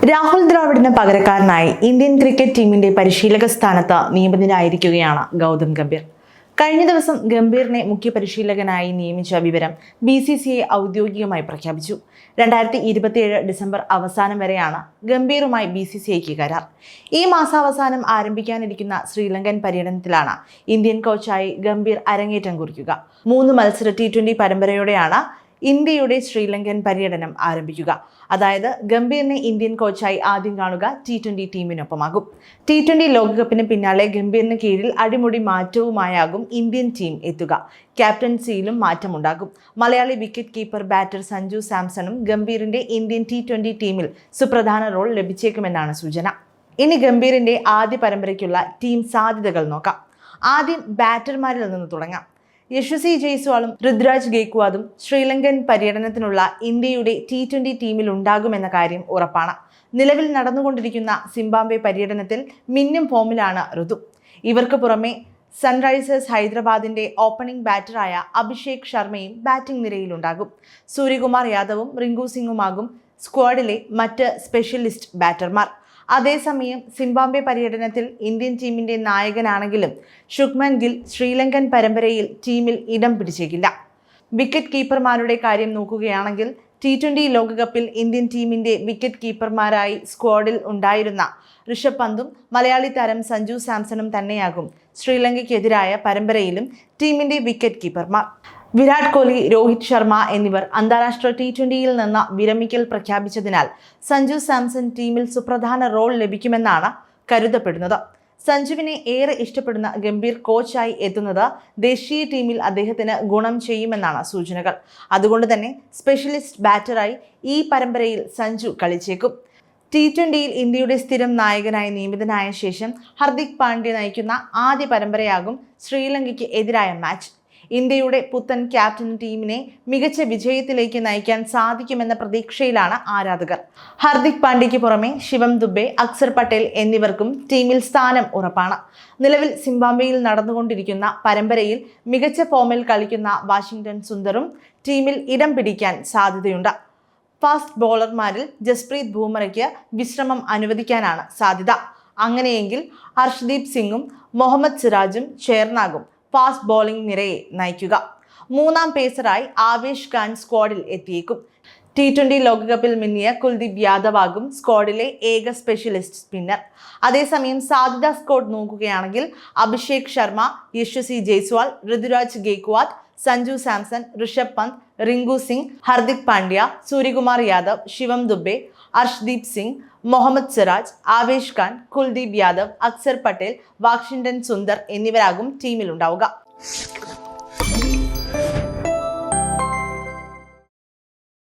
രാഹുൽ ദ്രാവിഡിന് പകരക്കാരനായി Indian cricket ടീമിന്റെ പരിശീലക സ്ഥാനത്ത് നിയമിതനായിരിക്കുകയാണ് ഗൗതം ഗംഭീർ. കഴിഞ്ഞ ദിവസം ഗംഭീറിനെ മുഖ്യ പരിശീലകനായി നിയമിച്ച വിവരം BCCI ഔദ്യോഗികമായി പ്രഖ്യാപിച്ചു. 2027 ഡിസംബർ അവസാനം വരെയാണ് ഗംഭീറുമായി BCCIക്ക് കരാർ. ഈ മാസാവസാനം ആരംഭിക്കാനിരിക്കുന്ന ശ്രീലങ്കൻ പര്യടനത്തിലാണ് ഇന്ത്യൻ കോച്ചായി ഗംഭീർ അരങ്ങേറ്റം കുറിക്കുക. 3 മത്സര T20 പരമ്പരയോടെയാണ് ഇന്ത്യയുടെ ശ്രീലങ്കൻ പര്യടനം ആരംഭിക്കുക. അതായത് ഗംഭീറിനെ ഇന്ത്യൻ കോച്ചായി ആദ്യം കാണുക T20 ടീമിനൊപ്പമാകും. T20 ലോകകപ്പിന് പിന്നാലെ ഗംഭീറിന് കീഴിൽ അടിമുടി മാറ്റവുമായാകും ഇന്ത്യൻ ടീം എത്തുക. ക്യാപ്റ്റൻസിയിലും മാറ്റമുണ്ടാകും. Malayali wicket keeper batter Sanju സാംസണും ഗംഭീറിന്റെ ഇന്ത്യൻ T20 ടീമിൽ സുപ്രധാന റോൾ ലഭിച്ചേക്കുമെന്നാണ് സൂചന. ഇനി ഗംഭീറിന്റെ ആദ്യ പരമ്പരയ്ക്കുള്ള ടീം സാധ്യതകൾ നോക്കാം. ആദ്യം ബാറ്റർമാരിൽ നിന്ന് തുടങ്ങാം. യശസ്വി ജയ്സ്വാളും ഋതുരാജ് ഗെയ്ക്വാദും ശ്രീലങ്കൻ പര്യടനത്തിനുള്ള ഇന്ത്യയുടെ T20 ടീമിൽ ഉണ്ടാകുമെന്ന കാര്യം ഉറപ്പാണ്. നിലവിൽ നടന്നുകൊണ്ടിരിക്കുന്ന സിംബാബ്വെ പര്യടനത്തിൽ മിന്നും ഫോമിലാണ് ഋതു. ഇവർക്ക് പുറമെ സൺറൈസേഴ്സ് ഹൈദരാബാദിന്റെ ഓപ്പണിംഗ് ബാറ്ററായ അഭിഷേക് ശർമ്മയും ബാറ്റിംഗ് നിരയിലുണ്ടാകും. സൂര്യകുമാർ യാദവും റിങ്കു സിംഗുമാകും സ്ക്വാഡിലെ മറ്റ് സ്പെഷ്യലിസ്റ്റ് ബാറ്റർമാർ. അതേസമയം സിംബാബ്വെ പര്യടനത്തിൽ ഇന്ത്യൻ ടീമിന്റെ നായകനാണെങ്കിലും ശുഭ്മാൻ ഗിൽ ശ്രീലങ്കൻ പരമ്പരയിൽ ടീമിൽ ഇടം പിടിച്ചേക്കില്ല. വിക്കറ്റ് കീപ്പർമാരുടെ കാര്യം നോക്കുകയാണെങ്കിൽ T20 ലോകകപ്പിൽ ഇന്ത്യൻ ടീമിന്റെ വിക്കറ്റ് കീപ്പർമാരായി സ്ക്വാഡിൽ ഉണ്ടായിരുന്ന ഋഷഭ് പന്തും മലയാളി താരം സഞ്ജു സാംസണും തന്നെയാകും ശ്രീലങ്കയ്ക്കെതിരായ പരമ്പരയിലും ടീമിന്റെ വിക്കറ്റ് കീപ്പർമാർ. വിരാട് കോഹ്ലി, രോഹിത് ശർമ്മ എന്നിവർ അന്താരാഷ്ട്ര T20യിൽ നിന്ന് വിരമിക്കൽ പ്രഖ്യാപിച്ചതിനാൽ സഞ്ജു സാംസൺ ടീമിൽ സുപ്രധാന റോൾ ലഭിക്കുമെന്നാണ് കരുതപ്പെടുന്നത്. സഞ്ജുവിനെ ഏറെ ഇഷ്ടപ്പെടുന്ന ഗംഭീർ കോച്ചായി എത്തുന്നത് ദേശീയ ടീമിൽ അദ്ദേഹത്തിന് ഗുണം ചെയ്യുമെന്നാണ് സൂചനകൾ. അതുകൊണ്ട് തന്നെ സ്പെഷ്യലിസ്റ്റ് ബാറ്ററായി ഈ പരമ്പരയിൽ സഞ്ജു കളിച്ചേക്കും. T20യിൽ ഇന്ത്യയുടെ സ്ഥിരം നായകനായി നിയമിതനായ ശേഷം ഹർദിക് പാണ്ഡ്യ നയിക്കുന്ന ആദ്യ പരമ്പരയാകും ശ്രീലങ്കയ്ക്ക് എതിരായ മാച്ച്. ഇന്ത്യയുടെ പുത്തൻ ക്യാപ്റ്റൻ ടീമിനെ മികച്ച വിജയത്തിലേക്ക് നയിക്കാൻ സാധിക്കുമെന്ന പ്രതീക്ഷയിലാണ് ആരാധകർ. ഹർദിക് പാണ്ഡ്യയ്ക്ക് പുറമെ ശിവം ദുബെ, അക്സർ പട്ടേൽ എന്നിവർക്കും ടീമിൽ സ്ഥാനം ഉറപ്പാണ്. നിലവിൽ സിംബാബ്വെയിൽ നടന്നുകൊണ്ടിരിക്കുന്ന പരമ്പരയിൽ മികച്ച ഫോമിൽ കളിക്കുന്ന വാഷിംഗ്ടൺ സുന്ദറും ടീമിൽ ഇടം പിടിക്കാൻ സാധ്യതയുണ്ട്. ഫാസ്റ്റ് ബോളർമാരിൽ ജസ്പ്രീത് ബൂമറയ്ക്ക് വിശ്രമം അനുവദിക്കാനാണ് സാധ്യത. അങ്ങനെയെങ്കിൽ ഹർഷ്ദീപ് സിംഗും മുഹമ്മദ് സിറാജും ചേർന്നാകും ഫാസ്റ്റ് ബോളിംഗ് നിരയെ നയിക്കുക. 3ാം പേസറായി ആവേശ് ഖാൻ സ്ക്വാഡിൽ എത്തിയേക്കും. T20 ലോകകപ്പിൽ മിന്നിയ കുൽദീപ് യാദവ് ആകും സ്ക്വാഡിലെ ഏക സ്പെഷ്യലിസ്റ്റ് സ്പിന്നർ. അതേസമയം സാധ്യതാ സ്ക്വാഡ് നോക്കുകയാണെങ്കിൽ അഭിഷേക് ശർമ്മ, യശസ്വി ജയ്സ്വാൾ, ഋതുരാജ് ഗെയ്ക്വാദ്, സഞ്ജു സാംസൺ, ഋഷഭ് പന്ത്, റിങ്കു സിംഗ്, ഹർദിക് പാണ്ഡ്യ, സൂര്യകുമാർ യാദവ്, ശിവം ദുബെ, അർഷ്ദീപ് സിംഗ്, മുഹമ്മദ് സിറാജ്, ആവേശ് ഖാൻ, കുൽദീപ് യാദവ്, അക്സർ പട്ടേൽ, വാഷിംഗ്ടൺ സുന്ദർ എന്നിവരാകും ടീമിലുണ്ടാവുക.